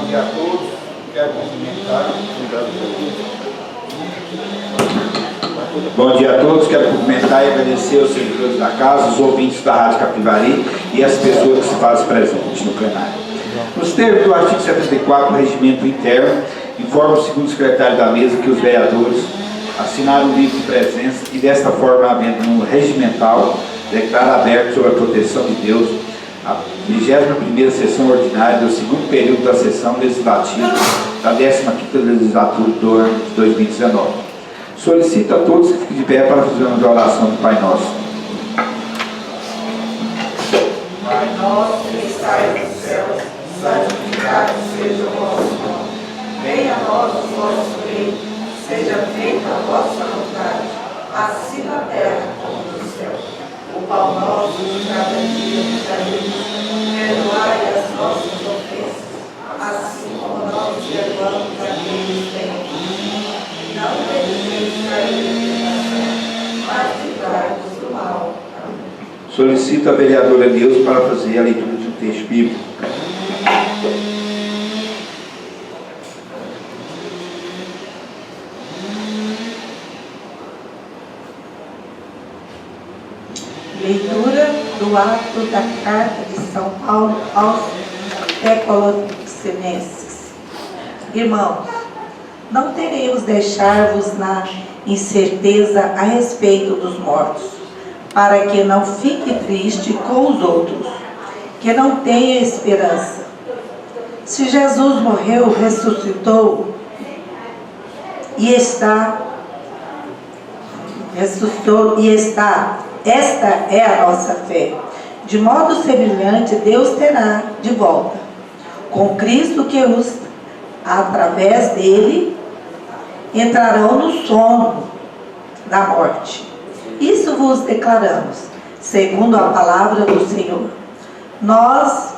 Bom dia a todos. Quero cumprimentar. Bom dia a todos. Quero cumprimentar e agradecer aos servidores da casa, os ouvintes da Rádio Capivari e as pessoas que se fazem presentes no plenário. Nos termos do artigo 74 do Regimento Interno, informa o segundo secretário da mesa que os vereadores assinaram o livro de presença e, desta forma, havendo no regimental, declara aberto sob a proteção de Deus a 21ª sessão ordinária do segundo período da sessão legislativa da 15ª legislatura do ano de 2019. Solicito a todos que fiquem de pé para fazer uma oração do Pai Nosso. Pai nosso que estais nos céus, santificado seja o vosso nome. Venha a nós o vosso reino, seja feita a vossa vontade, assim na terra como no céu. O pão nosso de cada dia nos dai, perdoai as nossas ofensas, assim como nós perdoamos a quem nos tem ofendido. Não deixeis cair em tentação, mas livrai-nos do mal. Amém. Solicito a vereadora Neuza para fazer a leitura de um texto bíblico. Leitura do ato da Carta de São Paulo aos Tessalonicenses. Irmãos, não teremos deixar-vos na incerteza a respeito dos mortos, para que não fique triste com os outros, que não tenha esperança. Se Jesus morreu, ressuscitou e está, esta é a nossa fé. De modo semelhante, Deus terá de volta, com Cristo que os, através dele, entrarão no sono da morte. Isso vos declaramos, segundo a palavra do Senhor. Nós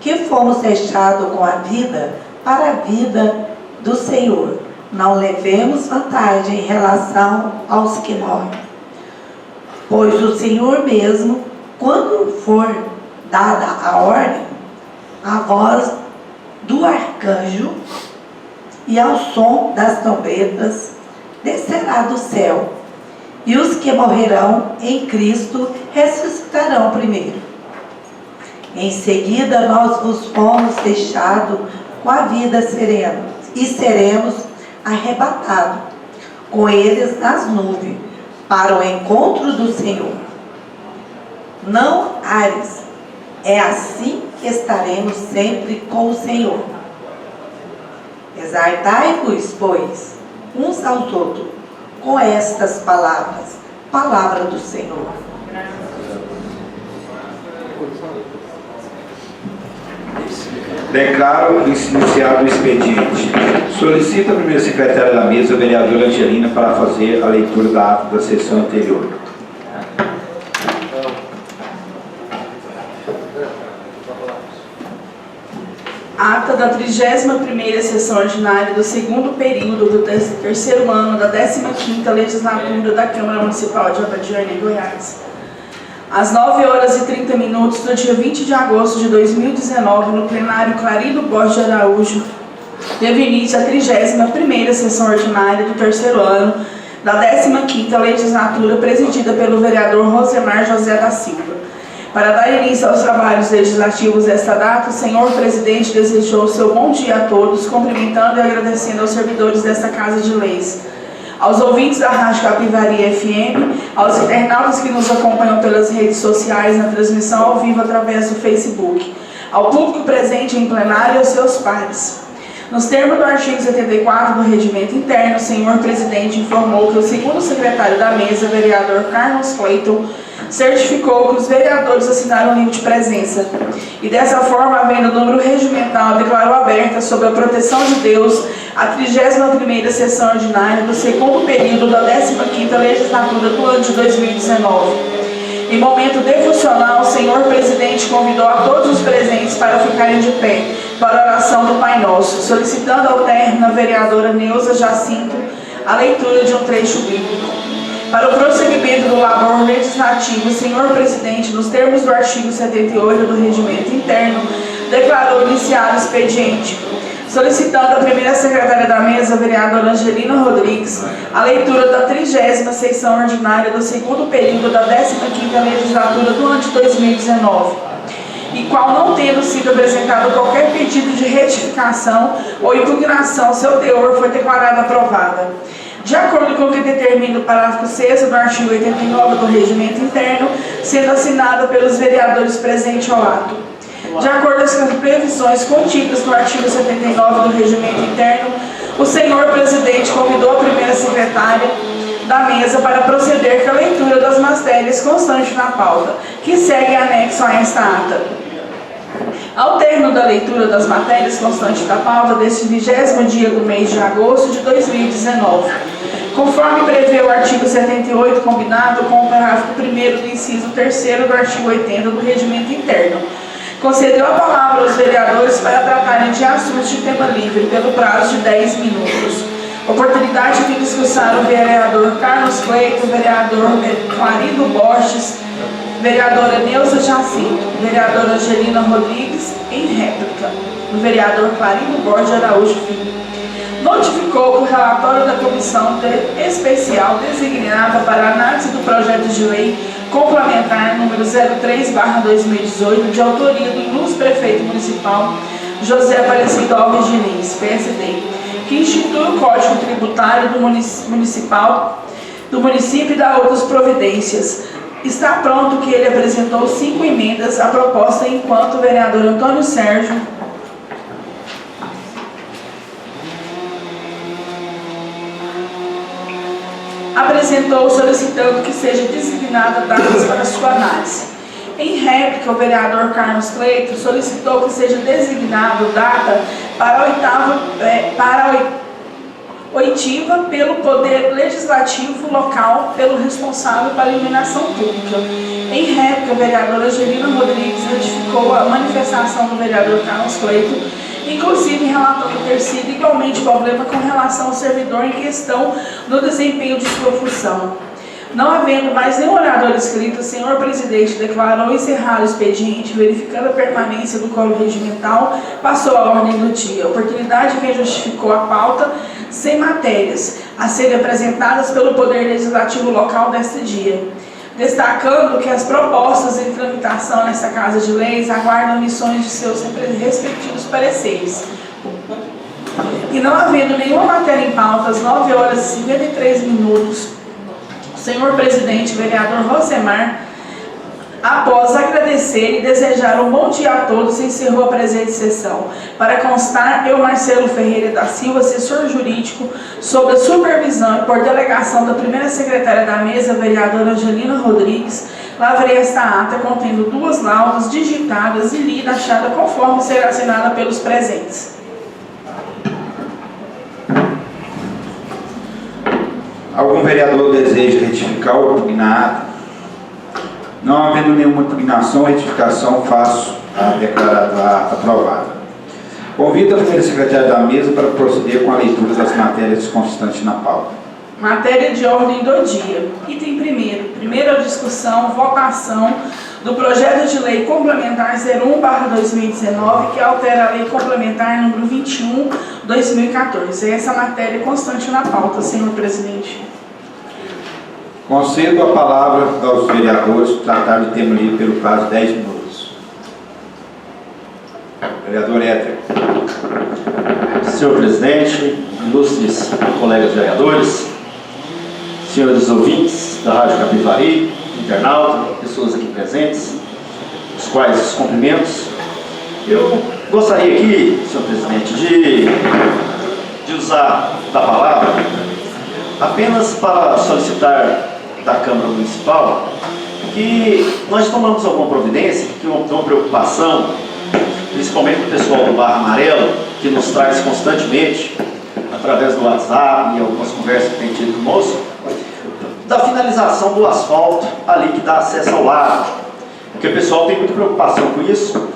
que fomos deixados com a vida para a vida do Senhor, não levemos vantagem em relação aos que morrem. Pois o Senhor mesmo, quando for dada a ordem, a voz do arcanjo e ao som das trombetas, descerá do céu, e os que morrerão em Cristo ressuscitarão primeiro. Em seguida nós vos fomos deixados com a vida serena, e seremos arrebatados com eles nas nuvens, para o encontro do Senhor. Não ares, é assim que estaremos sempre com o Senhor. Exaltai-vos, pois, uns aos outros, com estas palavras, palavra do Senhor. Declaro iniciado o expediente. Solicito a primeira secretária da mesa, a vereadora Angelina, para fazer a leitura da ata da sessão anterior. Ata da 31ª sessão ordinária do segundo período do terceiro ano da 15ª legislatura da Câmara Municipal de Abadiânia, Goiás. Às 9h30 do dia 20 de agosto de 2019, no plenário Clarindo Borges de Araújo, teve início a 31ª sessão ordinária do terceiro ano da 15ª legislatura, presidida pelo vereador Rosemar José da Silva. Para dar início aos trabalhos legislativos desta data, o senhor presidente desejou seu bom dia a todos, cumprimentando e agradecendo aos servidores desta Casa de Leis, aos ouvintes da Rádio Capivari FM, aos internautas que nos acompanham pelas redes sociais na transmissão ao vivo através do Facebook, ao público presente em plenário e aos seus pares. Nos termos do artigo 74 do Regimento Interno, o senhor presidente informou que o segundo secretário da mesa, vereador Carlos Clayton, certificou que os vereadores assinaram o livro de presença e, dessa forma, havendo o número regimental, declarou aberta, sob a proteção de Deus, a 31ª sessão ordinária do segundo período da 15ª legislatura do ano de 2019. Em momento devocional, o senhor presidente convidou a todos os presentes para ficarem de pé para a oração do Pai Nosso, solicitando ao término a vereadora Neuza Jacinto a leitura de um trecho bíblico. Para o prosseguimento do labor legislativo, o senhor presidente, nos termos do artigo 78 do Regimento Interno, declarou iniciado o expediente. solicitando à primeira secretária da mesa, vereadora Angelina Rodrigues, a leitura da 30ª sessão ordinária do segundo período da 15ª legislatura do ano de 2019, e qual não tendo sido apresentado qualquer pedido de retificação ou impugnação, seu teor foi declarada aprovada. De acordo com o que determina o parágrafo 6º do artigo 89 do Regimento Interno, sendo assinada pelos vereadores presentes ao ato. De acordo com as previsões contidas no artigo 79 do Regimento Interno, o senhor presidente convidou a primeira secretária da mesa para proceder com a leitura das matérias constantes na pauta, que segue anexo a esta ata. Ao término da leitura das matérias constantes da pauta deste 20º dia do mês de agosto de 2019, conforme prevê o artigo 78, combinado com o parágrafo 1º do inciso 3º do artigo 80 do Regimento Interno, concedeu a palavra aos vereadores para tratarem de assuntos de tema livre pelo prazo de 10 minutos. Oportunidade de discussão o vereador Carlos Cleito, vereador Clarindo Borges, vereadora Neuza Jacinto, vereadora Angelina Rodrigues, em réplica, o vereador Clarindo Borges Araújo Filho. Notificou que o relatório da Comissão Especial designada para análise do projeto de lei complementar número 03/2018, de autoria do ilustre prefeito municipal José Aparecido Alves Diniz, PSD, que institui o Código Tributário do município e dá outras providências. Está pronto que ele apresentou 5 emendas à proposta, enquanto o vereador Antônio Sérgio apresentou solicitando que seja designada datas para sua análise. Em réplica, o vereador Carlos Cleito solicitou que seja designado data para oitiva pelo Poder Legislativo local pelo responsável pela iluminação pública. Em réplica, a vereadora Angelina Rodrigues ratificou a manifestação do vereador Carlos Cleito, inclusive relatando ter sido igualmente problema com relação ao servidor em questão no desempenho de sua função. Não havendo mais nenhum orador inscrito, o senhor presidente declarou encerrado o expediente, verificando a permanência do quórum regimental, passou a ordem do dia, oportunidade que justificou a pauta sem matérias a serem apresentadas pelo Poder Legislativo local deste dia, destacando que as propostas em tramitação nesta Casa de Leis aguardam emissões de seus respectivos pareceres. E não havendo nenhuma matéria em pauta, às 9 horas e 53 minutos, o senhor presidente, vereador Rosemar, após agradecer e desejar um bom dia a todos, encerrou a presente sessão. Para constar, eu, Marcelo Ferreira da Silva, assessor jurídico, sob a supervisão e por delegação da primeira secretária da mesa, vereadora Angelina Rodrigues, lavrei esta ata contendo 2 laudas digitadas e lida achada conforme será assinada pelos presentes. Algum vereador deseja retificar ou impugnar? Não havendo nenhuma impugnação ou retificação, faço a declarada aprovada. Convido a primeira secretária da mesa para proceder com a leitura das matérias constantes na pauta. Matéria de ordem do dia. Item 1º. Primeira discussão, votação do projeto de lei complementar 01/2019, que altera a lei complementar número 21/2014. Essa matéria é constante na pauta, senhor presidente. Concedo a palavra aos vereadores para tratar de tema livre pelo prazo de 10 minutos. Vereador Éter. Senhor presidente, ilustres colegas vereadores, senhores ouvintes da Rádio Capivari, internauta, pessoas aqui presentes, os quais os cumprimentos. Eu gostaria aqui, senhor presidente, de usar da palavra apenas para solicitar da Câmara Municipal que nós tomamos alguma providência, que uma preocupação, principalmente do pessoal do Barra Amarelo, que nos traz constantemente, através do WhatsApp e algumas conversas que tem tido conosco, da finalização do asfalto ali que dá acesso ao lago, porque o pessoal tem muita preocupação com isso,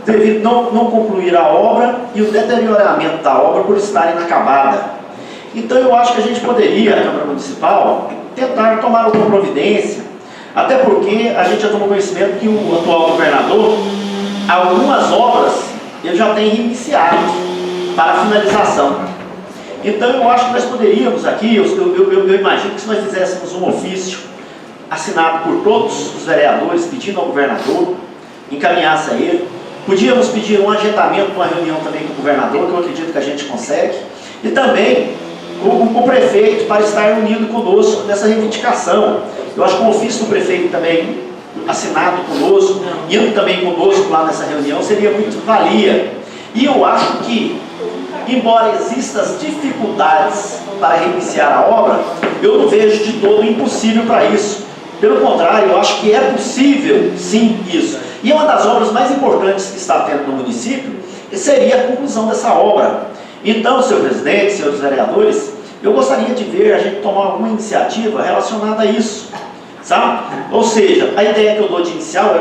devido não concluir a obra e o deterioramento da obra por estar inacabada. Então eu acho que a gente poderia, a Câmara Municipal, tentar tomar alguma providência, até porque a gente já tomou conhecimento que o atual governador, algumas obras ele já tem reiniciado para a finalização. Então eu acho que nós poderíamos aqui, eu imagino que se nós fizéssemos um ofício assinado por todos os vereadores, pedindo ao governador, encaminhasse a ele, podíamos pedir um agendamento, uma reunião também com o governador, que eu acredito que a gente consegue, e também o prefeito para estar unido conosco nessa reivindicação. Eu acho que o ofício do prefeito também assinado conosco, indo também conosco lá nessa reunião, seria muito valia. E eu acho que, embora existam as dificuldades para reiniciar a obra, eu não vejo de todo impossível para isso. Pelo contrário, eu acho que é possível, sim, isso. E uma das obras mais importantes que está tendo no município seria a conclusão dessa obra. Então, senhor presidente, senhores vereadores, eu gostaria de ver a gente tomar alguma iniciativa relacionada a isso, sabe? Ou seja, a ideia que eu dou de inicial,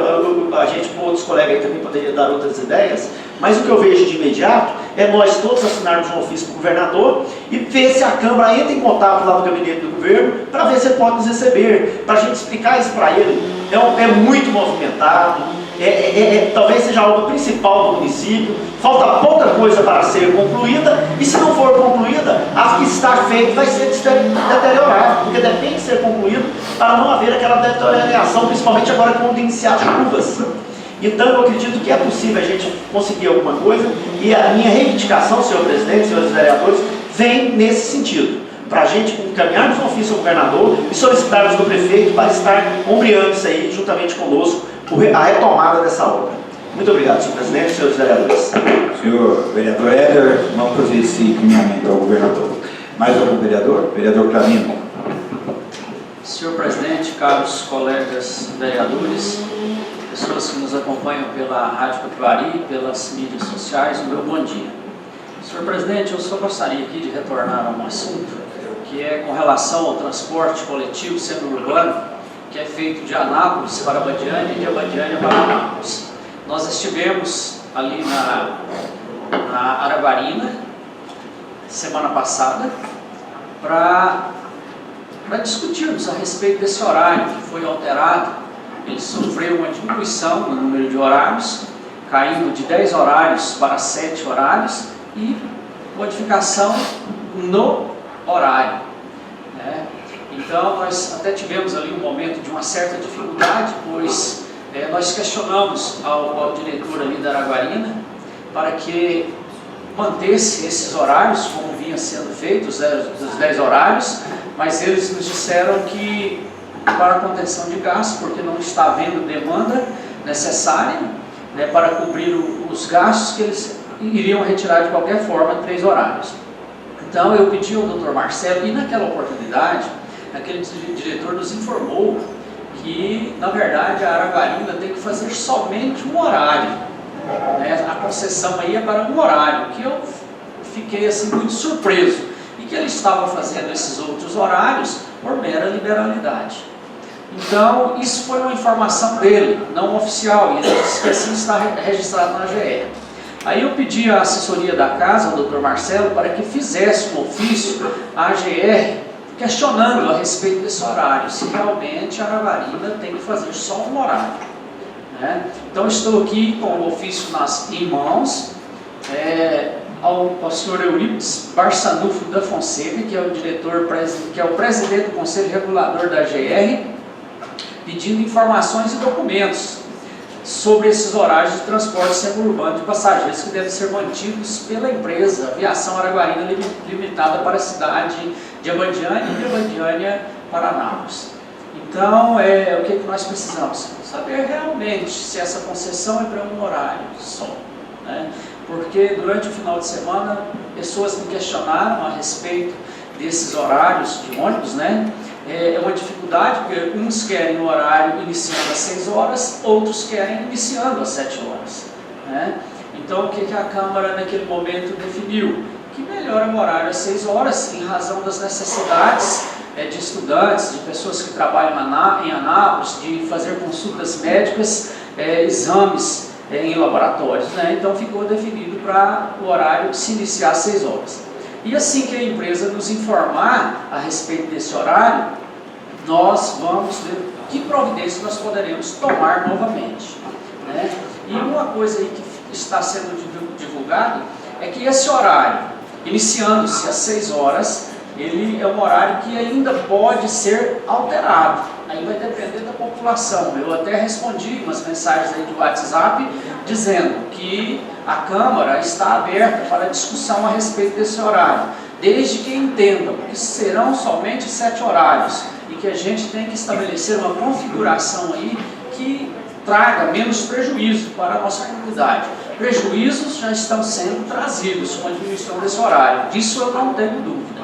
a gente, com outros colegas aí também poderia dar outras ideias, mas o que eu vejo de imediato é nós todos assinarmos um ofício para o governador e ver se a Câmara entra em contato lá no gabinete do governo para ver se ele pode nos receber, para a gente explicar isso para ele. É muito movimentado, talvez seja algo principal do município, falta pouca coisa para ser concluída, e se não for concluída, a que está feita vai ser deteriorada, porque depende de ser concluído para não haver aquela deterioração, principalmente agora quando iniciar as chuvas. Então eu acredito que é possível a gente conseguir alguma coisa, e a minha reivindicação, senhor presidente, senhores vereadores, vem nesse sentido, para a gente encaminharmos um ofício ao governador e solicitarmos do prefeito para estar ombreando isso aí, juntamente conosco, a retomada dessa obra. Muito obrigado, senhor presidente, senhores vereadores. Senhor vereador Éder, vamos fazer esse encaminhamento ao governador. Mais algum vereador? Vereador Clamino. Senhor presidente, caros colegas vereadores, pessoas que nos acompanham pela Rádio Capivari, pelas mídias sociais, o meu bom dia. Senhor presidente, eu só gostaria aqui de retornar a um assunto, que é com relação ao transporte coletivo semi-urbano, que é feito de Anápolis para Abadiânia e de Abadiânia para Anápolis. Nós estivemos ali na Araguarina, semana passada, para discutirmos a respeito desse horário que foi alterado. Ele sofreu uma diminuição no número de horários, caindo de 10 horários para 7 horários e modificação no horário, né? Então nós até tivemos ali um momento de uma certa dificuldade, pois nós questionamos ao diretor ali da Araguarina para que mantesse esses horários como vinha sendo feito, os 10 horários, mas eles nos disseram que para contenção de gastos, porque não está havendo demanda necessária, né, para cobrir os gastos que eles iriam retirar de qualquer forma 3 horários. Então eu pedi ao Dr. Marcelo, e naquela oportunidade, aquele diretor nos informou que, na verdade, a Araguarina tem que fazer somente um horário, né? A concessão aí é para um horário, que eu fiquei assim muito surpreso, e que ele estava fazendo esses outros horários por mera liberalidade. Então, isso foi uma informação dele, não oficial, e ele disse que assim está registrado na AGR. Aí eu pedi à assessoria da casa, ao Dr. Marcelo, para que fizesse um ofício à AGR, questionando a respeito desse horário, se realmente a Araguarina tem que fazer só um horário, né? Então estou aqui com o ofício em mãos, ao senhor Euripides Barçanufo da Fonseca, que é o diretor, que é o presidente do Conselho Regulador da AGR, pedindo informações e documentos sobre esses horários de transporte semi-urbano de passageiros que devem ser mantidos pela empresa Aviação Araguarina Limitada para a cidade de Abadiânia e de Abadiânia para Anápolis. Então, o que nós precisamos? Saber realmente se essa concessão é para um horário só, né? Porque durante o final de semana, pessoas me questionaram a respeito desses horários de ônibus, né? É uma dificuldade, porque uns querem o horário iniciando às 6 horas, outros querem iniciando às 7 horas, né? Então, o que a Câmara naquele momento definiu? Que melhora o horário às 6 horas, em razão das necessidades de estudantes, de pessoas que trabalham em Anápolis, de fazer consultas médicas, exames em laboratórios, né? Então, ficou definido para o horário se iniciar às 6 horas. E assim que a empresa nos informar a respeito desse horário, nós vamos ver que providência nós poderemos tomar novamente, né? E uma coisa aí que está sendo divulgado é que esse horário, iniciando-se às 6 horas, ele é um horário que ainda pode ser alterado. Aí vai depender da população. Eu até respondi umas mensagens aí do WhatsApp dizendo que a Câmara está aberta para discussão a respeito desse horário, desde que entendam que serão somente 7 horários e que a gente tem que estabelecer uma configuração aí que traga menos prejuízo para a nossa comunidade. Prejuízos já estão sendo trazidos com a diminuição desse horário, disso eu não tenho dúvida,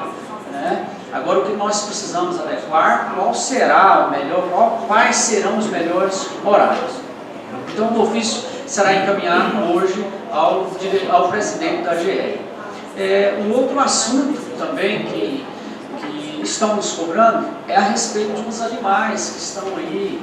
né? Agora, o que nós precisamos adequar, qual será o melhor, quais serão os melhores horários. Então, o ofício será encaminhado hoje ao presidente da GR. Um outro assunto também que estão nos cobrando é a respeito de uns animais que estão aí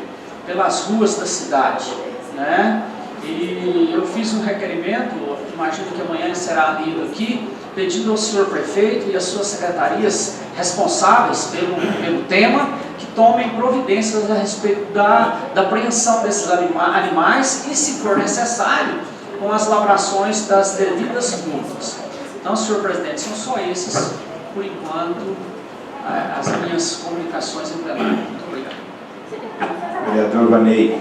pelas ruas da cidade, né? E eu fiz um requerimento, imagino que amanhã ele será lido aqui, pedindo ao senhor prefeito e às suas secretarias responsáveis pelo tema que tomem providências a respeito da apreensão desses animais e, se for necessário, com as lavrações das devidas multas. Então, senhor presidente, são só esses, por enquanto, as minhas comunicações em plenário. Muito obrigado. Vereador Vanei.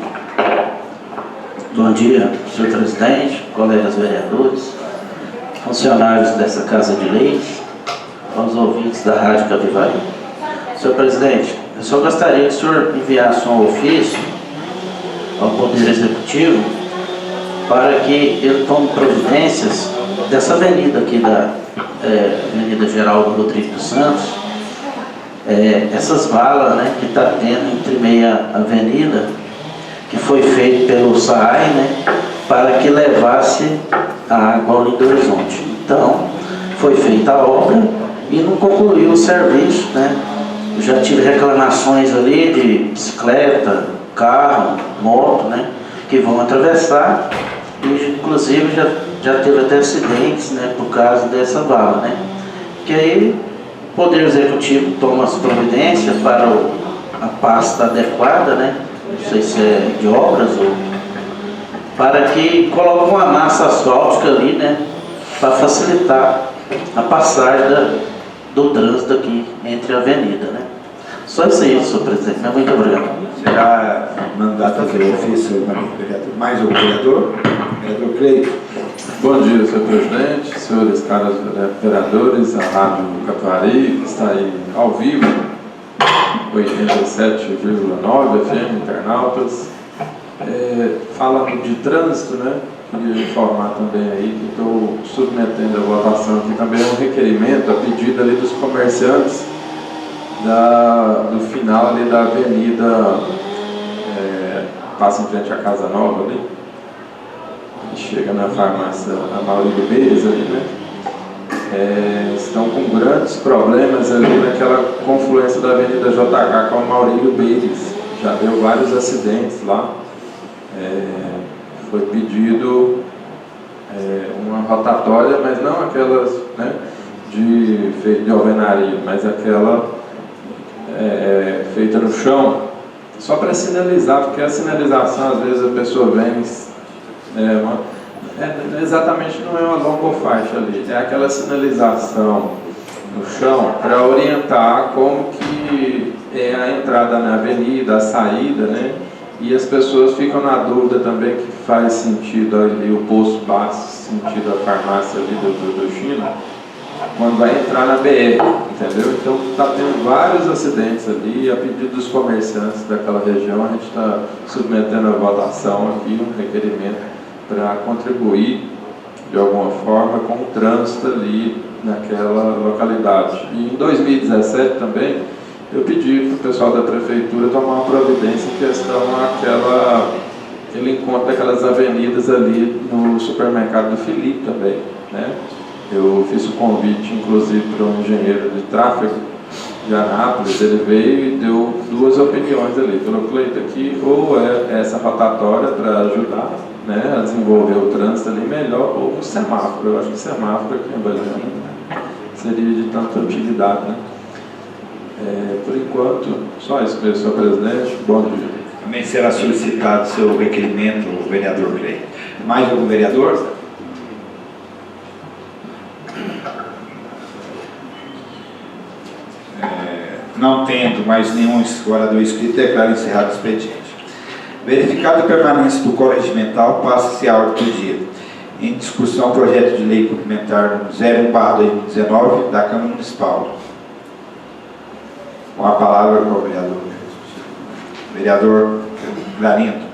Bom dia, senhor presidente, colegas vereadores, funcionários dessa Casa de Leis, aos ouvintes da Rádio Capivari. Senhor presidente, eu só gostaria que o senhor enviasse um ofício ao Poder Executivo para que ele tome providências dessa avenida aqui da Avenida Geraldo Rodrigues dos Santos, essas valas, né, que está tendo entre meia avenida, que foi feito pelo SAAI, né, para que levasse a água ao Lindo Horizonte. Então, foi feita a obra e não concluiu o serviço, né? Eu já tive reclamações ali de bicicleta, carro, moto, né, que vão atravessar, e inclusive já teve até acidentes, né, por causa dessa vala, né? Que aí o Poder Executivo toma as providências para a pasta adequada, né? Não sei se é de obras ou para que coloque uma massa asfáltica ali, né, para facilitar a passagem do trânsito aqui entre a avenida, né. Só isso aí, senhor presidente. Muito obrigado. Será mandado fazer o ofício, vereador. Mais um vereador? Vereador Cleito. Bom dia, senhor presidente, senhores caros vereadores, a Rádio Capivari, que está aí ao vivo, 87,9 FM, internautas. Falando de trânsito, né? Queria informar também aí que estou submetendo a votação aqui também um requerimento, a pedido ali dos comerciantes do final ali da avenida, passa em frente à Casa Nova ali, e chega na farmácia Amaurílio Beires ali, né? Estão com grandes problemas ali naquela confluência da Avenida JK com a Amaurílio Beires. Já deu vários acidentes lá. Foi pedido uma rotatória, mas não aquelas, né, de alvenaria, mas aquela feita no chão, só para sinalizar, porque a sinalização, às vezes a pessoa vem, exatamente não é uma longa faixa ali, é aquela sinalização no chão para orientar como que é a entrada na avenida, a saída, né? E as pessoas ficam na dúvida também que faz sentido ali o posto básico, sentido a farmácia ali do China, quando vai entrar na BR, entendeu? Então está tendo vários acidentes ali, a pedido dos comerciantes daquela região, a gente está submetendo a votação aqui, um requerimento para contribuir de alguma forma com o trânsito ali naquela localidade. E em 2017 também, eu pedi para o pessoal da prefeitura tomar uma providência em questão aquele encontro daquelas avenidas ali no supermercado do Felipe também, né? Eu fiz o convite, inclusive, para um engenheiro de tráfego de Anápolis, ele veio e deu duas opiniões ali. Falou, Cleito, aqui ou é essa rotatória para ajudar, né, a desenvolver o trânsito ali melhor, ou um semáforo. Eu acho que o semáforo aqui em Belém seria de tanta utilidade, né? Por enquanto, só isso mesmo, senhor presidente. Bom dia. Também será solicitado seu requerimento, vereador Cleito. Mais algum vereador? Não tendo mais nenhum orador inscrito, declaro encerrado o expediente. Verificada a permanência do Código Regimental, passa-se a ordem do dia. Em discussão, projeto de lei complementar 01/2019 da Câmara Municipal. Com a palavra para o vereador. Vereador Clarindo.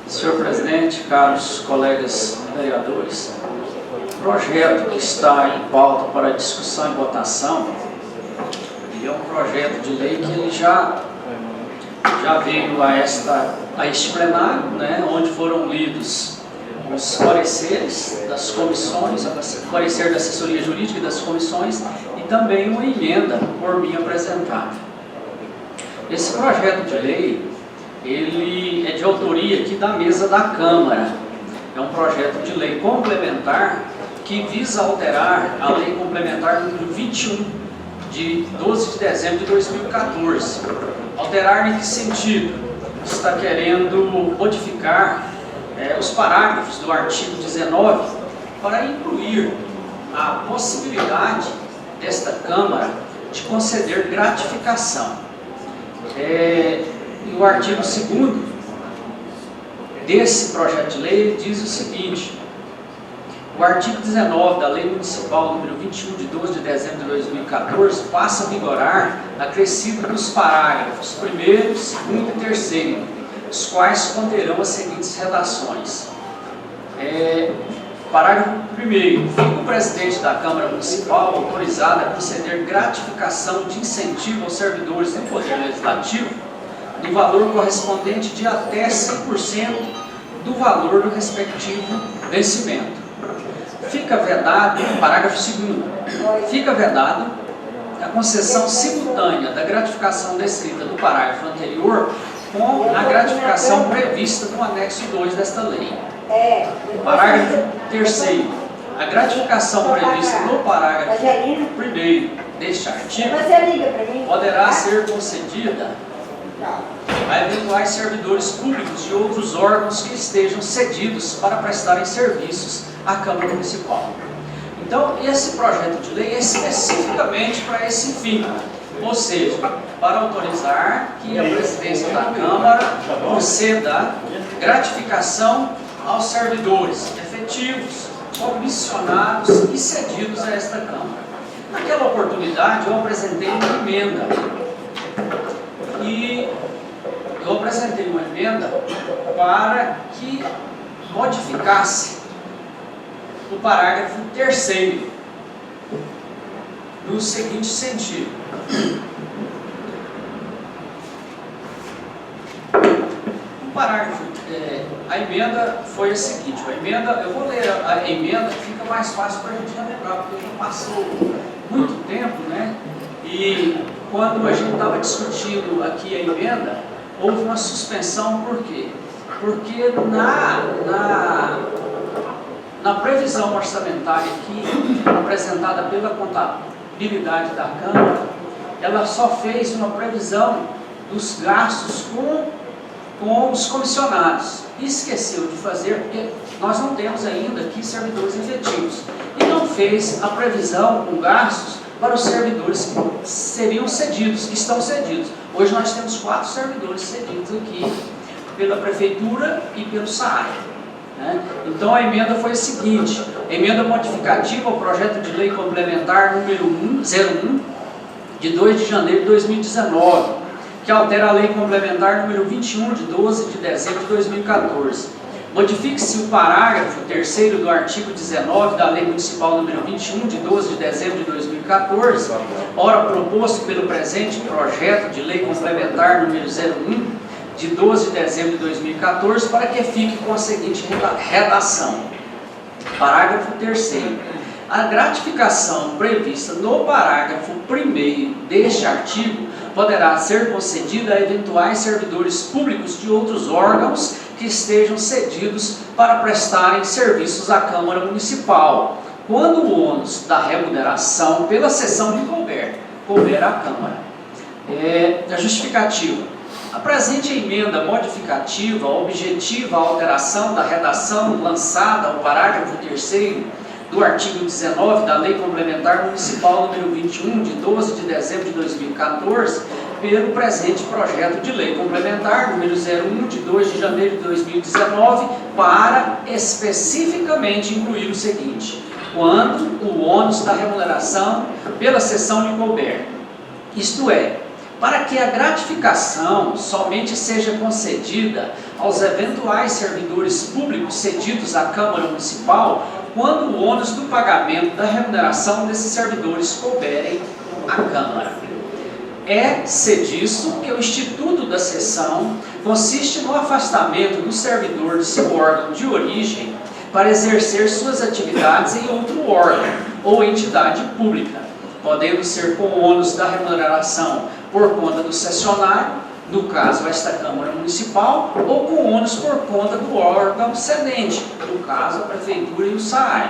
Senhor presidente, caros colegas vereadores, o projeto que está em pauta para discussão e votação, ele é um projeto de lei que ele já veio a este plenário, né, onde foram lidos os pareceres das comissões, o parecer da assessoria jurídica e das comissões, e também uma emenda por mim apresentada. Esse projeto de lei, ele é de autoria aqui da mesa da Câmara. É um projeto de lei complementar que visa alterar a lei complementar número 21, de 12 de dezembro de 2014. Alterar em que sentido? Está querendo modificar os parágrafos do artigo 19 para incluir a possibilidade desta Câmara de conceder gratificação. E o artigo 2º desse projeto de lei diz o seguinte: o artigo 19 da Lei Municipal número 21 de 12 de dezembro de 2014 passa a vigorar acrescido dos parágrafos 1º, 2º e 3º, os quais conterão as seguintes redações. Parágrafo 1º. Fica o presidente da Câmara Municipal autorizado a conceder gratificação de incentivo aos servidores do Poder Legislativo do valor correspondente de até 100% do valor do respectivo vencimento. Fica vedado, parágrafo 2º, fica vedado a concessão simultânea da gratificação descrita do parágrafo anterior com a gratificação prevista no anexo 2 desta lei. Parágrafo 3º. A gratificação prevista no parágrafo 1º deste artigo poderá ser concedida a eventuais servidores públicos de outros órgãos que estejam cedidos para prestarem serviços à Câmara Municipal. Então, esse projeto de lei é especificamente para esse fim, ou seja, para autorizar que a presidência da Câmara conceda gratificação aos servidores efetivos, comissionados e cedidos a esta Câmara. Naquela oportunidade, eu apresentei uma emenda. E eu apresentei uma emenda para que modificasse o parágrafo 3º no seguinte sentido: o parágrafo, a emenda foi a seguinte, eu vou ler a emenda, fica mais fácil para a gente lembrar, porque já passou muito tempo, né? E quando a gente estava discutindo aqui a emenda, houve uma suspensão. Por quê? Porque na previsão orçamentária aqui, apresentada pela contabilidade da Câmara, ela só fez uma previsão dos gastos com os comissionados. E esqueceu de fazer, porque nós não temos ainda aqui servidores efetivos. E não fez a previsão com gastos para os servidores que seriam cedidos, que estão cedidos. Hoje nós temos 4 servidores cedidos aqui pela Prefeitura e pelo SAAI, né? Então a emenda foi a seguinte: emenda modificativa ao projeto de lei complementar número 01, de 2 de janeiro de 2019, que altera a lei complementar número 21, de 12 de dezembro de 2014. Modifique-se o parágrafo 3º do artigo 19 da Lei Municipal número 21, de 12 de dezembro de 2014, ora proposto pelo presente projeto de lei complementar número 01, de 12 de dezembro de 2014, para que fique com a seguinte redação. Parágrafo 3º. A gratificação prevista no parágrafo 1º deste artigo poderá ser concedida a eventuais servidores públicos de outros órgãos que estejam cedidos para prestarem serviços à Câmara Municipal, quando o ônus da remuneração pela cessão lhe couber à Câmara. A justificativa. A presente emenda modificativa objetiva a alteração da redação lançada ao parágrafo 3º do artigo 19 da Lei Complementar Municipal número 21, de 12 de dezembro de 2014, pelo presente projeto de Lei Complementar número 01, de 2 de janeiro de 2019, para especificamente incluir o seguinte: quando o ônus da remuneração pela cessão lhe couber. Isto é, para que a gratificação somente seja concedida aos eventuais servidores públicos cedidos à Câmara Municipal, quando o ônus do pagamento da remuneração desses servidores couberem à Câmara. É-se disso que o Instituto da Cessão consiste no afastamento do servidor de seu órgão de origem para exercer suas atividades em outro órgão ou entidade pública, podendo ser com ônus da remuneração por conta do cessionário, no caso esta Câmara Municipal, ou com ônus por conta do órgão cedente, no caso a Prefeitura e o SAAI.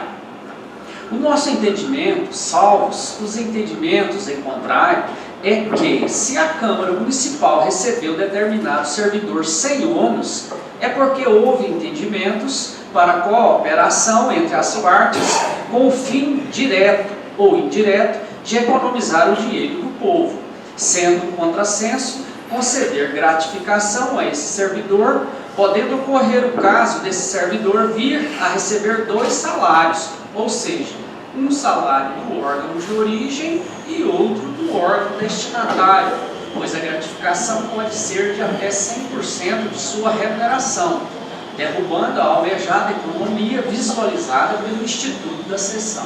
O nosso entendimento, salvos os entendimentos em contrário, é que se a Câmara Municipal recebeu determinado servidor sem ônus, é porque houve entendimentos para cooperação entre as partes com o fim direto ou indireto de economizar o dinheiro do povo, sendo um contrassenso conceder gratificação a esse servidor, podendo ocorrer o caso desse servidor vir a receber 2 salários, ou seja, um salário do órgão de origem e outro do órgão destinatário, pois a gratificação pode ser de até 100% de sua remuneração, derrubando a almejada economia visualizada pelo Instituto da Cessão.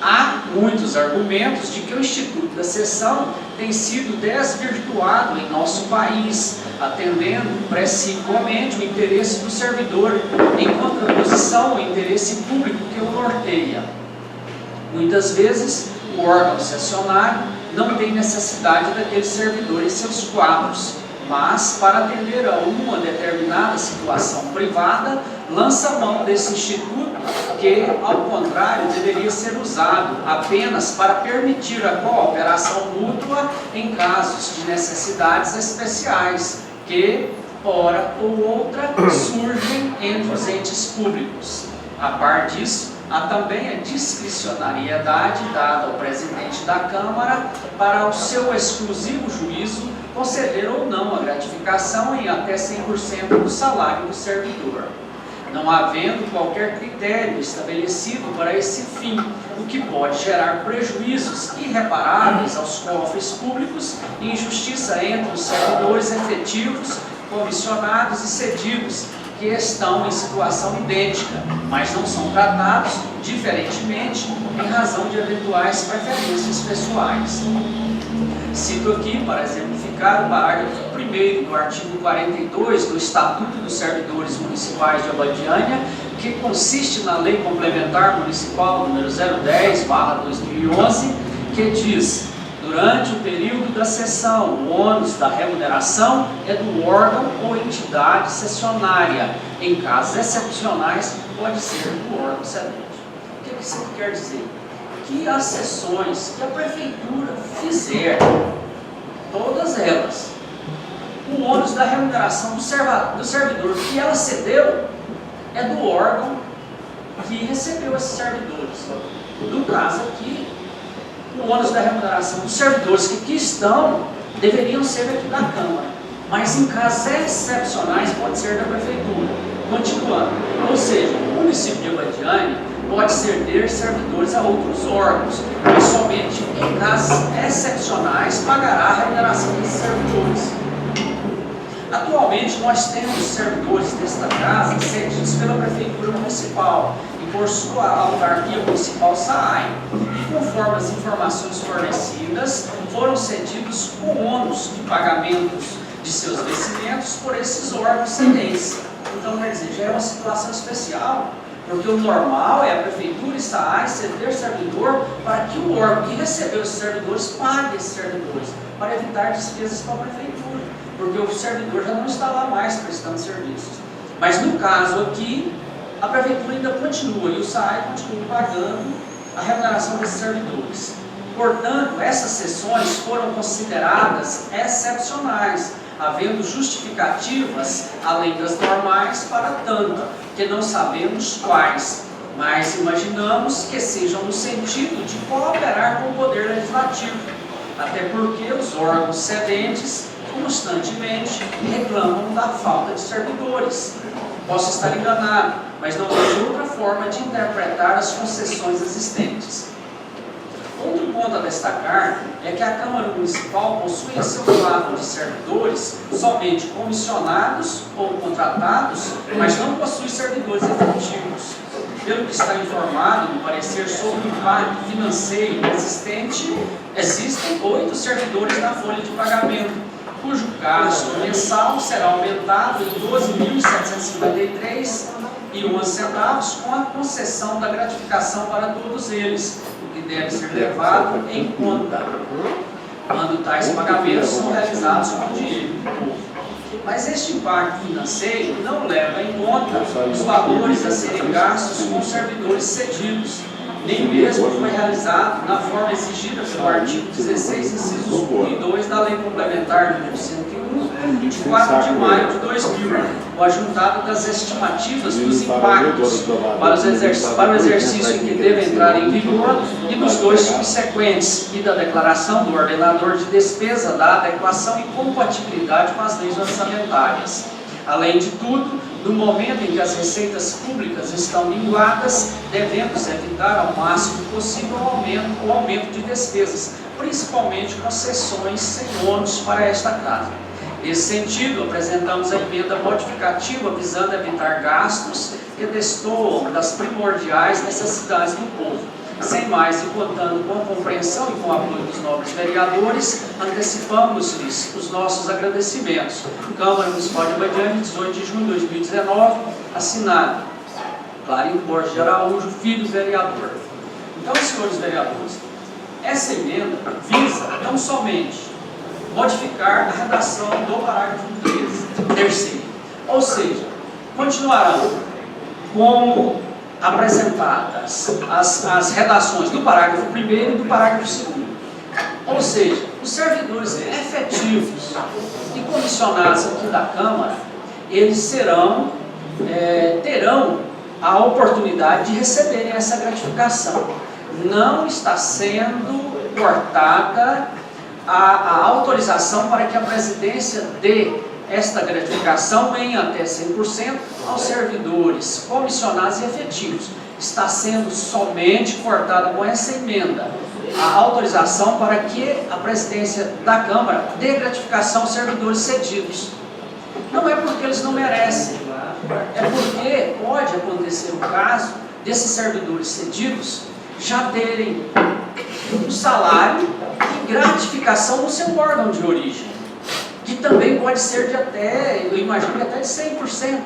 Há muitos argumentos de que o Instituto da Cessão tem sido desvirtuado em nosso país, atendendo principalmente o interesse do servidor, em contraposição ao interesse público que o norteia. Muitas vezes, o órgão cessionário não tem necessidade daquele servidor em seus quadros, mas, para atender a uma determinada situação privada, lança mão desse instituto que, ao contrário, deveria ser usado apenas para permitir a cooperação mútua em casos de necessidades especiais que, ora ou outra, surgem entre os entes públicos. A par disso, há também a discricionariedade dada ao presidente da Câmara para, ao seu exclusivo juízo, conceder ou não a gratificação em até 100% do salário do servidor, não havendo qualquer critério estabelecido para esse fim, o que pode gerar prejuízos irreparáveis aos cofres públicos e injustiça entre os servidores efetivos, comissionados e cedidos, que estão em situação idêntica, mas não são tratados diferentemente em razão de eventuais preferências pessoais. Cito aqui, para exemplificar, o parágrafo 1º do artigo 42 do Estatuto dos Servidores Municipais de Abadiânia, que consiste na Lei Complementar Municipal número 010/2011, que diz: durante o período da cessão, o ônus da remuneração é do órgão ou entidade cessionária. Em casos excepcionais, pode ser do órgão cedente. O que isso quer dizer? Que as cessões que a Prefeitura fizer, todas elas, o ônus da remuneração do servidor que ela cedeu é do órgão que recebeu esses servidores. No caso aqui, o ônus da remuneração dos servidores que aqui estão deveriam ser aqui da Câmara, mas em casos excepcionais pode ser da Prefeitura. Continuando, ou seja, o município de Abadiânia pode ceder servidores a outros órgãos, mas somente em casos excepcionais pagará a remuneração desses servidores. Atualmente nós temos servidores desta casa cedidos pela Prefeitura Municipal e por sua autarquia municipal SAAI, e conforme as informações fornecidas, foram cedidos com ônus de pagamentos de seus vencimentos por esses órgãos cedentes. Então, quer dizer, já é uma situação especial, porque o normal é a prefeitura estar a ceder servidor para que o órgão que recebeu esses servidores pague esses servidores, para evitar despesas para a prefeitura, porque o servidor já não está lá mais prestando serviços. Mas no caso aqui, a prefeitura ainda continua e o SAAI continua pagando a remuneração desses servidores. Portanto, essas sessões foram consideradas excepcionais, havendo justificativas, além das normais, para tanto, que não sabemos quais, mas imaginamos que sejam no sentido de cooperar com o Poder Legislativo, até porque os órgãos cedentes constantemente reclamam da falta de servidores. Posso estar enganado, mas não vejo outra forma de interpretar as concessões existentes. Outro ponto a destacar é que a Câmara Municipal possui em seu quadro de servidores somente comissionados ou contratados, mas não possui servidores efetivos. Pelo que está informado no parecer sobre o impacto financeiro existente, existem 8 servidores na folha de pagamento, cujo gasto mensal será aumentado em R$ 12.753,01 com a concessão da gratificação para todos eles, o que deve ser levado em conta quando tais pagamentos são realizados com dinheiro do povo. Mas este impacto financeiro não leva em conta os valores a serem gastos com os servidores cedidos, nem mesmo foi realizado na forma exigida pelo artigo 16, incisos 1 e 2 da Lei Complementar nº 101, de 4 de maio de 2000, o ajuntado das estimativas dos impactos para o exercício em que deve entrar em vigor e nos 2 subsequentes, e da declaração do ordenador de despesa da adequação e compatibilidade com as leis orçamentárias. Além de tudo, no momento em que as receitas públicas estão minguadas, devemos evitar ao máximo possível o aumento de despesas, principalmente concessões sem ônus para esta casa. Nesse sentido, apresentamos a emenda modificativa visando evitar gastos que destoam das primordiais necessidades do povo. Sem mais, e contando com a compreensão e com o apoio dos nobres vereadores, antecipamos-lhes os nossos agradecimentos. Câmara Municipal de Abadiânia, 18 de junho de 2019, assinado Clarinho Borges de Araújo, filho vereador. Então, senhores vereadores, essa emenda visa não somente modificar a redação do parágrafo 13º, ou seja, continuarão como apresentadas as redações do parágrafo 1º e do parágrafo 2º. Ou seja, os servidores efetivos e comissionados aqui da Câmara, eles terão a oportunidade de receberem essa gratificação. Não está sendo cortada a autorização para que a presidência dê esta gratificação em até 100% aos servidores comissionados e efetivos. Está sendo somente cortada com essa emenda a autorização para que a presidência da Câmara dê gratificação aos servidores cedidos. Não é porque eles não merecem, é porque pode acontecer o caso desses servidores cedidos já terem um salário e gratificação no seu órgão de origem, que também pode ser de até, eu imagino, até de 100%.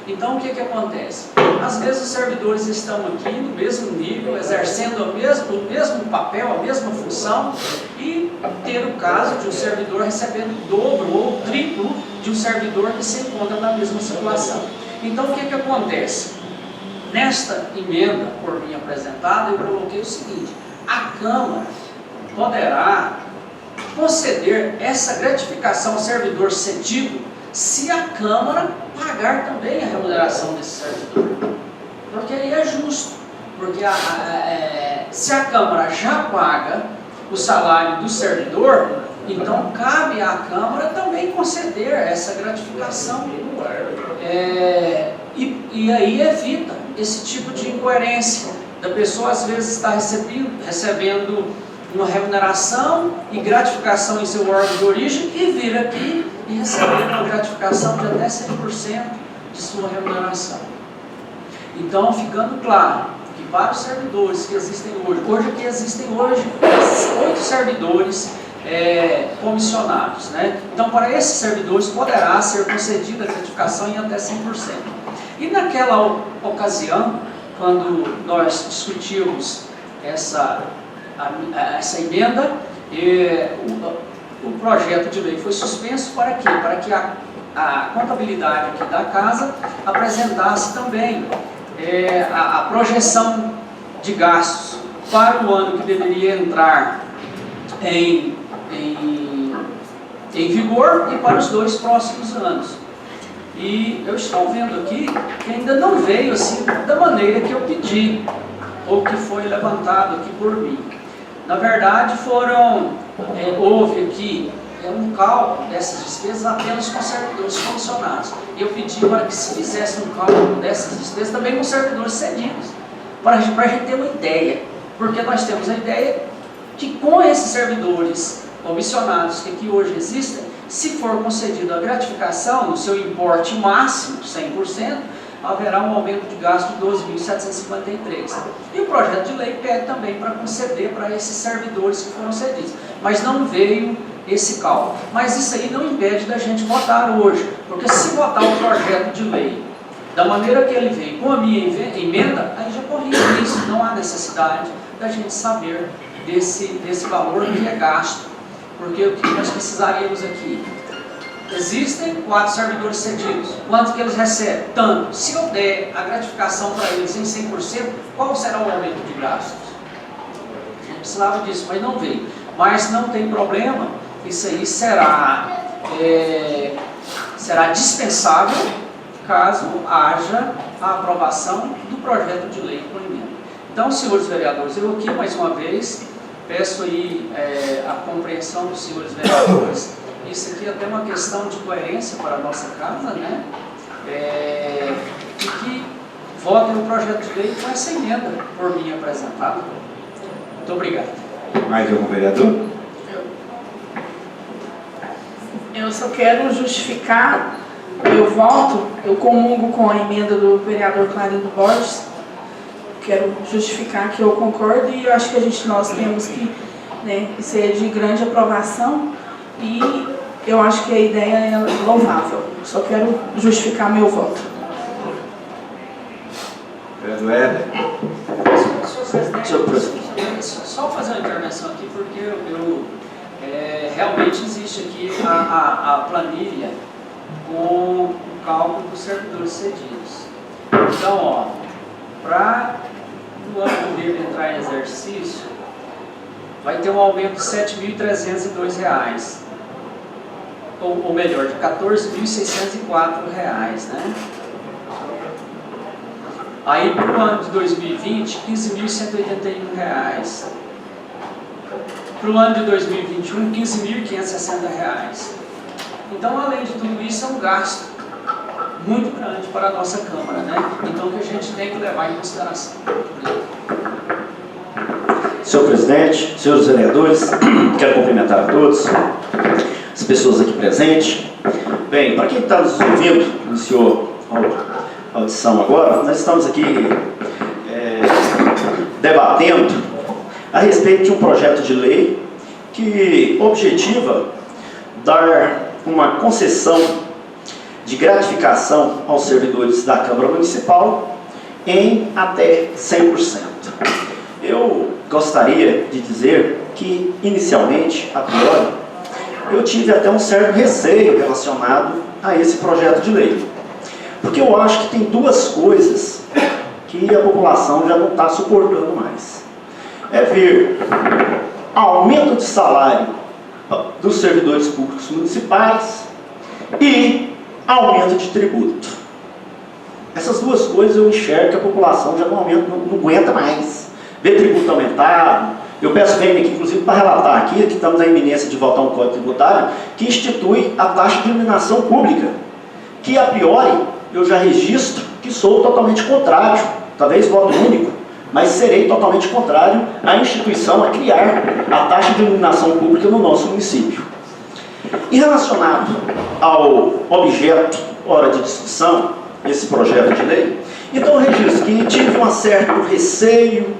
Então, o que acontece? Às vezes os servidores estão aqui no mesmo nível, exercendo o mesmo papel, a mesma função, e ter o caso de um servidor recebendo o dobro ou o triplo de um servidor que se encontra na mesma situação. Então, o que acontece? Nesta emenda por mim apresentada, eu coloquei o seguinte: a Câmara poderá conceder essa gratificação ao servidor cedido se a Câmara pagar também a remuneração desse servidor. Porque aí é justo, porque se a Câmara já paga o salário do servidor, então cabe à Câmara também conceder essa gratificação. E aí evita esse tipo de incoerência da pessoa às vezes estar recebendo uma remuneração e gratificação em seu órgão de origem e vir aqui e receber uma gratificação de até 100% de sua remuneração. Então, ficando claro que para os servidores que existem hoje aqui existem hoje 8 servidores comissionados, né? Então, para esses servidores poderá ser concedida a gratificação em até 100%. E naquela ocasião, quando nós discutimos essa emenda, o projeto de lei foi suspenso para quê? Para que a contabilidade aqui da casa apresentasse também a projeção de gastos para o ano que deveria entrar em vigor e para os 2 próximos anos. E eu estou vendo aqui que ainda não veio assim da maneira que eu pedi, ou que foi levantado aqui por mim. Na verdade, houve aqui um cálculo dessas despesas apenas com servidores comissionados. Eu pedi para que se fizesse um cálculo dessas despesas também com servidores cedidos, para a gente ter uma ideia, porque nós temos a ideia que com esses servidores comissionados que aqui hoje existem, se for concedida a gratificação no seu importe máximo, 100%, haverá um aumento de gasto de 12.753. E o projeto de lei pede também para conceder para esses servidores que foram cedidos. Mas não veio esse cálculo. Mas isso aí não impede da gente votar hoje, porque se votar o projeto de lei da maneira que ele veio, com a minha emenda, aí já corrige isso, não há necessidade da gente saber desse valor que é gasto. Porque o que nós precisaríamos aqui? Existem 4 servidores cedidos. Quanto que eles recebem? Tanto. Se eu der a gratificação para eles em 100%, qual será o aumento de gastos? A gente precisava disso, mas não veio. Mas não tem problema, isso aí será dispensável caso haja a aprovação do projeto de lei com emenda. Então, senhores vereadores, eu aqui mais uma vez peço aí a compreensão dos senhores vereadores. Isso aqui é até uma questão de coerência para a nossa casa, né? E que votem o projeto de lei com essa emenda por mim apresentada. Muito obrigado. Mais algum vereador? Eu só quero justificar meu voto. Eu comungo com a emenda do vereador Clarindo Borges. Quero justificar que eu concordo e eu acho que nós temos que ser de grande aprovação e eu acho que a ideia é louvável. Só quero justificar meu voto. Vereador Éder. Senhor presidente, só fazer uma intervenção aqui, porque realmente existe aqui a planilha com o cálculo dos servidores cedidos. Então, para o ano dele entrar em exercício, vai ter um aumento de R$ 7.302, ou melhor, de R$ 14.604, né? Aí para o ano de 2020, R$ 15.181. Para o ano de 2021, R$ 15.560. Então, além de tudo isso, é um gasto muito grande para a nossa Câmara, né? Então, que a gente tem que levar em consideração. Senhor presidente, senhores vereadores, quero cumprimentar a todos, as pessoas aqui presentes. Bem, para quem está nos ouvindo, iniciou a audição agora, nós estamos aqui debatendo a respeito de um projeto de lei que objetiva dar uma concessão de gratificação aos servidores da Câmara Municipal em até 100%. Eu gostaria de dizer que, inicialmente, a priori, eu tive até um certo receio relacionado a esse projeto de lei. Porque eu acho que tem duas coisas que a população já não está suportando mais. É ver aumento de salário dos servidores públicos municipais e aumento de tributo. Essas duas coisas eu enxergo que a população já não aguenta mais. Ver tributo aumentado. Eu peço bem aqui, inclusive, para relatar aqui, que estamos na iminência de votar um código tributário que institui a taxa de iluminação pública, que a priori eu já registro que sou totalmente contrário, talvez voto único, mas serei totalmente contrário à instituição, a criar a taxa de iluminação pública no nosso município. E relacionado ao objeto, hora de discussão, esse projeto de lei, então eu registro que tive um certo receio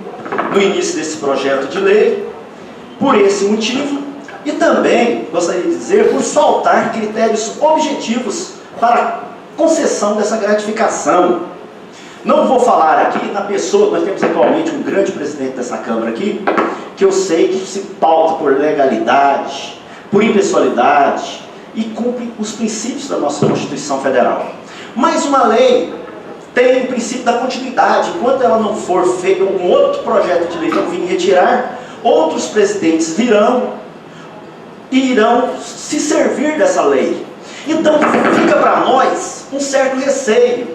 no início desse projeto de lei, por esse motivo, E também, gostaria de dizer, por faltar critérios objetivos para concessão dessa gratificação. Não vou falar aqui na pessoa, nós temos atualmente um grande presidente dessa Câmara aqui, que eu sei que se pauta por legalidade, por impessoalidade e cumpre os princípios da nossa Constituição Federal. Mas uma lei tem o princípio da continuidade. Enquanto ela não for feita, um outro projeto de lei não vir retirar, outros presidentes virão e irão se servir dessa lei. Então fica para nós um certo receio.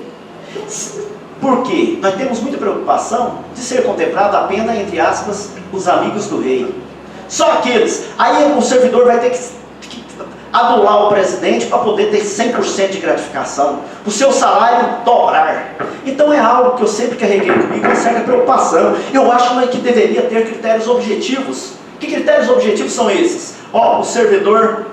Por quê? Nós temos muita preocupação de ser contemplado apenas, entre aspas, os amigos do rei. Só aqueles. Aí o servidor vai ter que adular o presidente para poder ter 100% de gratificação, o seu salário dobrar. Então é algo que eu sempre carreguei comigo, uma certa preocupação. Eu acho que deveria ter critérios objetivos. Que critérios objetivos são esses? O servidor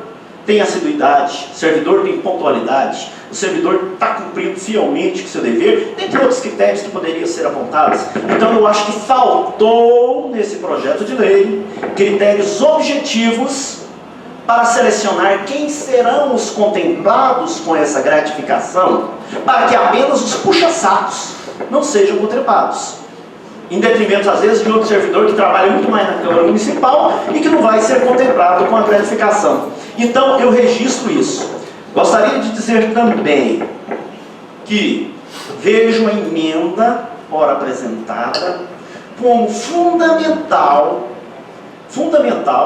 tem assiduidade, o servidor tem pontualidade, o servidor está cumprindo fielmente com o seu dever, dentre outros critérios que poderiam ser apontados. Então eu acho que faltou nesse projeto de lei critérios objetivos para selecionar quem serão os contemplados com essa gratificação, para que apenas os puxa-sacos não sejam contemplados, em detrimento às vezes de outro servidor que trabalha muito mais na Câmara Municipal e que não vai ser contemplado com a gratificação. Então eu registro isso. Gostaria de dizer também que vejo a emenda ora apresentada como fundamental,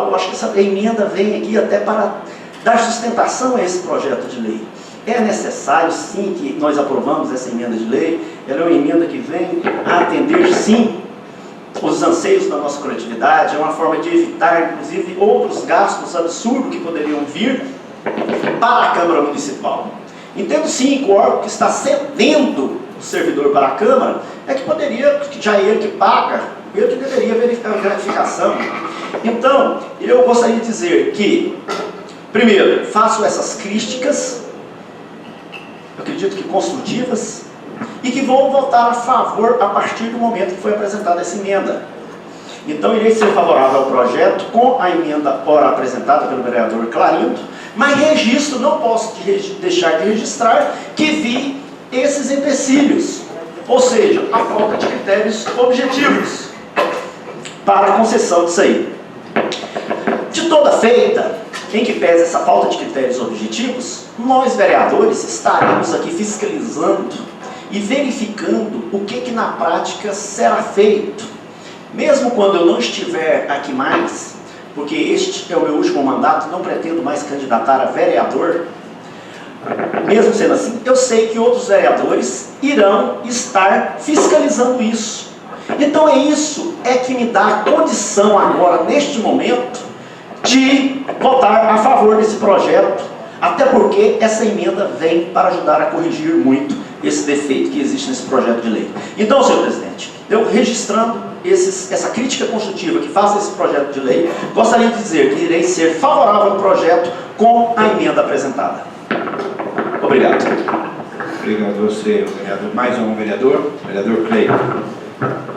eu acho que essa emenda vem aqui até para dar sustentação a esse projeto de lei. É necessário sim que nós aprovamos essa emenda de lei, ela é uma emenda que vem a atender sim os anseios da nossa coletividade, é uma forma de evitar inclusive outros gastos absurdos que poderiam vir para a Câmara Municipal. Entendo sim que o órgão que está cedendo o servidor para a Câmara é que poderia, já ele que paga, ele que deveria verificar a gratificação. Então, eu gostaria de dizer que, primeiro, faço essas críticas, eu acredito que construtivas, e que vou votar a favor a partir do momento que foi apresentada essa emenda. Então, irei ser favorável ao projeto com a emenda ora apresentada pelo vereador Clarindo, mas registro, não posso deixar de registrar que vi esses empecilhos, ou seja, a falta de critérios objetivos para a concessão disso aí. De toda feita, em que pese essa falta de critérios objetivos, nós vereadores estaremos aqui fiscalizando e verificando o que na prática será feito. Mesmo quando eu não estiver aqui mais, porque este é o meu último mandato, não pretendo mais candidatar a vereador, mesmo sendo assim, eu sei que outros vereadores irão estar fiscalizando isso. Então isso é que me dá a condição agora, neste momento, de votar a favor desse projeto, até porque essa emenda vem para ajudar a corrigir muito esse defeito que existe nesse projeto de lei. Então, senhor presidente, eu registrando essa crítica construtiva que faço a esse projeto de lei, gostaria de dizer que irei ser favorável ao projeto com a emenda apresentada. Obrigado. Obrigado a você, vereador. Mais um vereador Cleiton.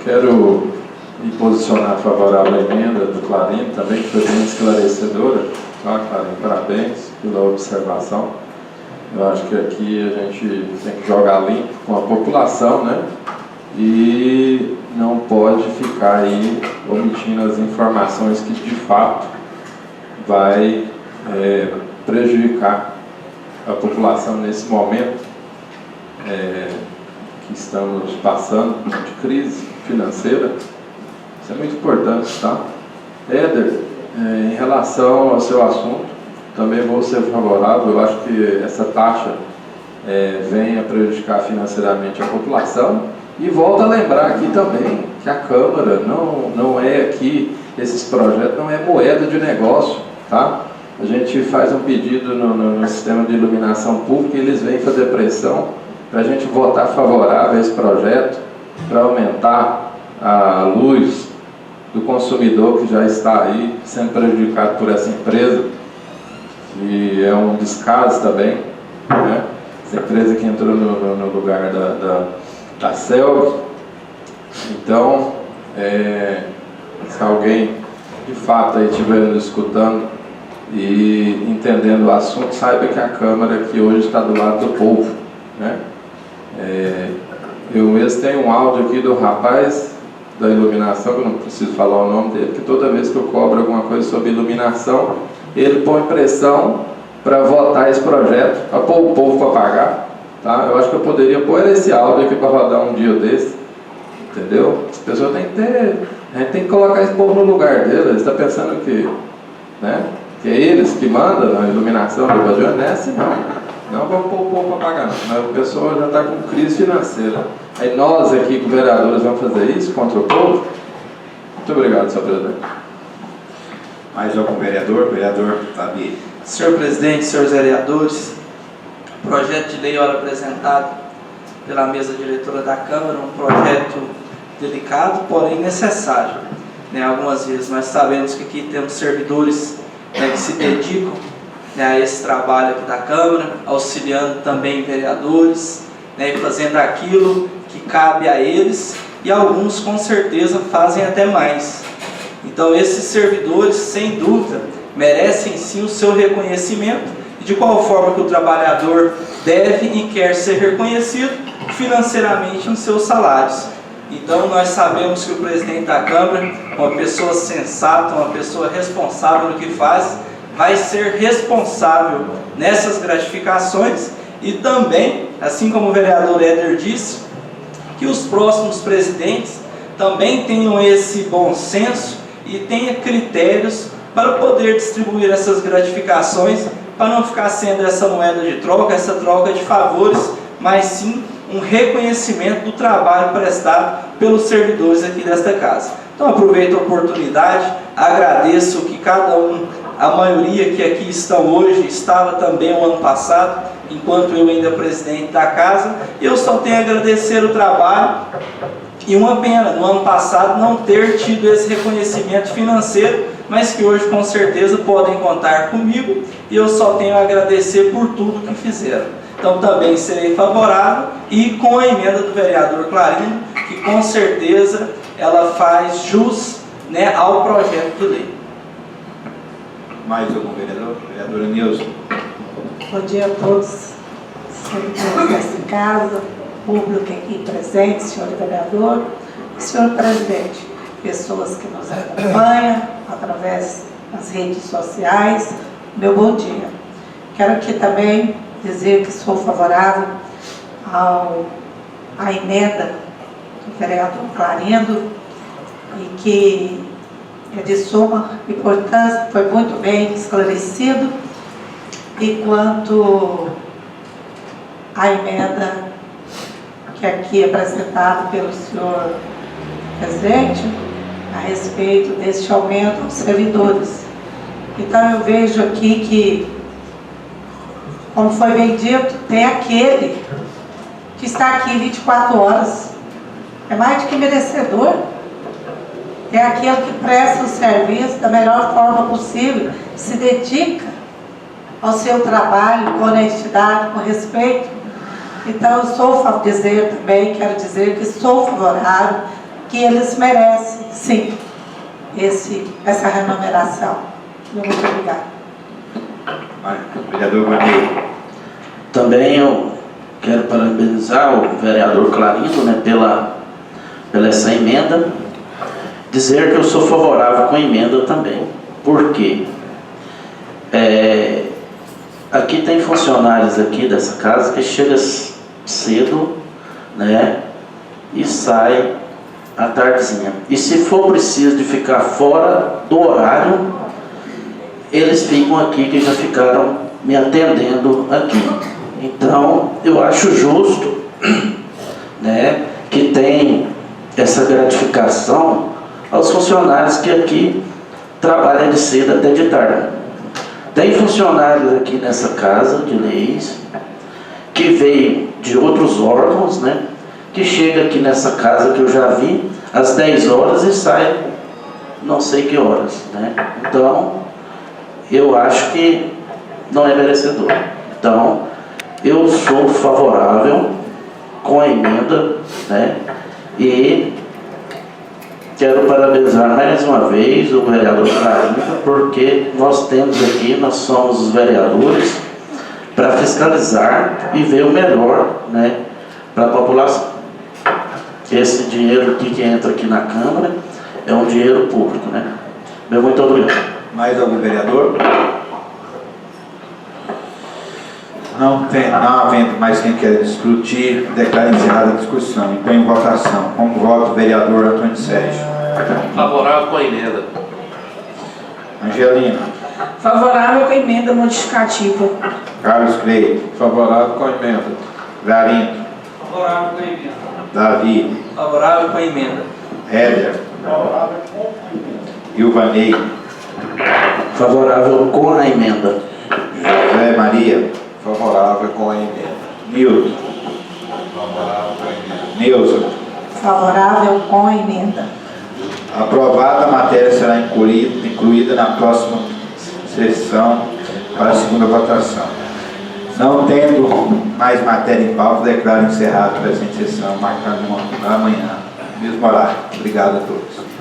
Quero me posicionar favorável à emenda do Clarindo também, que foi bem esclarecedora. Tá, Clarindo, parabéns pela observação. Eu acho que aqui a gente tem que jogar limpo com a população, né? E não pode ficar aí omitindo as informações que de fato vai prejudicar a população nesse momento que estamos passando de crise financeira. Isso é muito importante, tá? Éder, em relação ao seu assunto, também vou ser favorável. Eu acho que essa taxa vem a prejudicar financeiramente a população. E volto a lembrar aqui também que a Câmara não é aqui, esses projetos não é moeda de negócio, tá? A gente faz um pedido no sistema de iluminação pública e eles vêm fazer pressão para a gente votar favorável a esse projeto, para aumentar a luz do consumidor que já está aí sendo prejudicado por essa empresa. E é um descaso também, né? Essa empresa que entrou no lugar da CELG. Então, se alguém de fato aí estiver nos escutando e, entendendo o assunto, saiba que a Câmara aqui hoje está do lado do povo, né? Eu mesmo tenho um áudio aqui do rapaz da iluminação, que eu não preciso falar o nome dele, que toda vez que eu cobro alguma coisa sobre iluminação, ele põe pressão para votar esse projeto, para pôr o povo para pagar, tá? Eu acho que eu poderia pôr esse áudio aqui para rodar um dia desse, entendeu? As pessoas têm que ter, a gente tem que colocar esse povo no lugar dele. Eles estão pensando que, né, que é eles que mandam na iluminação do Bajor, não é assim não. Não vamos pôr o povo para pagar, não. Mas a pessoa já está com crise financeira. Aí nós aqui, como vereadores, vamos fazer isso contra o povo? Muito obrigado, senhor presidente. Mais algum vereador? Vereador Fabi. Senhor presidente, senhores vereadores, o projeto de lei ora apresentado pela mesa diretora da Câmara, um projeto delicado, porém necessário. Algumas vezes nós sabemos que aqui temos servidores que se dedicam a esse trabalho aqui da Câmara, auxiliando também vereadores, e fazendo aquilo que cabe a eles, e alguns com certeza fazem até mais. Então esses servidores, sem dúvida, merecem sim o seu reconhecimento, e de qual forma que o trabalhador deve e quer ser reconhecido financeiramente nos seus salários. Então nós sabemos que o presidente da Câmara, uma pessoa sensata, uma pessoa responsável no que faz, vai ser responsável nessas gratificações, e também, assim como o vereador Éder disse, que os próximos presidentes também tenham esse bom senso e tenham critérios para poder distribuir essas gratificações, para não ficar sendo essa moeda de troca, essa troca de favores, mas sim um reconhecimento do trabalho prestado pelos servidores aqui desta casa. Então aproveito a oportunidade, agradeço que cada um, a maioria que aqui estão hoje, estava também o ano passado, enquanto eu ainda presidente da casa. Eu só tenho a agradecer o trabalho, e uma pena no ano passado não ter tido esse reconhecimento financeiro, mas que hoje com certeza podem contar comigo, e eu só tenho a agradecer por tudo que fizeram. Então também serei favorável, e com a emenda do vereador Clarindo, que com certeza ela faz jus ao projeto de lei. Mais algum vereador? Vereadora Nilson. Bom dia a todos, servidores desta casa, público aqui presente, senhor vereador, senhor presidente, pessoas que nos acompanham através das redes sociais, meu bom dia. Quero aqui também dizer que sou favorável à emenda do vereador Clarindo, e que é de suma importância, foi muito bem esclarecido. E quanto à emenda que aqui é apresentada pelo senhor presidente, a respeito deste aumento aos servidores. Então eu vejo aqui que, como foi bem dito, tem aquele que está aqui 24 horas, é mais do que merecedor. É aquele que presta o serviço da melhor forma possível, se dedica ao seu trabalho com honestidade, com respeito. Então eu quero dizer que sou favorável, que eles merecem, sim, essa remuneração. Muito obrigada. Vereador Vanei. Também eu quero parabenizar o vereador Clarindo, pela essa emenda. Dizer que eu sou favorável com a emenda também. Por quê? Aqui tem funcionários aqui dessa casa que chega cedo, e sai à tardezinha. E se for preciso de ficar fora do horário, eles ficam aqui, que já ficaram me atendendo aqui. Então, eu acho justo, que tem essa gratificação aos funcionários que aqui trabalham de cedo até de tarde. Tem funcionários aqui nessa casa de leis que veio de outros órgãos, que chega aqui nessa casa, que eu já vi, às 10 horas e sai não sei que horas, Então, eu acho que não é merecedor. Então, eu sou favorável com a emenda, e Quero parabenizar mais uma vez o vereador Clarinho, porque nós temos aqui, nós somos os vereadores, para fiscalizar e ver o melhor, né, para a população. Esse dinheiro aqui que entra aqui na Câmara é um dinheiro público, né? Meu muito obrigado. Mais algum vereador? Não havendo mais quem quer discutir, declaro encerrada a discussão. Então, em votação. Como voto, o vereador Antônio Sérgio. Favorável com a emenda. Angelina. Favorável com a emenda modificativa. Carlos Cleide. Favorável com a emenda. Clarindo. Favorável com a emenda. Davi. Favorável com a emenda. Éder. Ilvanei. Favorável com a emenda. José Maria. Favorável com a emenda. Nilton. Neuza. Favorável com a emenda. Aprovada, a matéria será incluída na próxima sessão para a segunda votação. Não tendo mais matéria em pauta, declaro encerrada a presente sessão, marcando amanhã, mesmo horário. Obrigado a todos.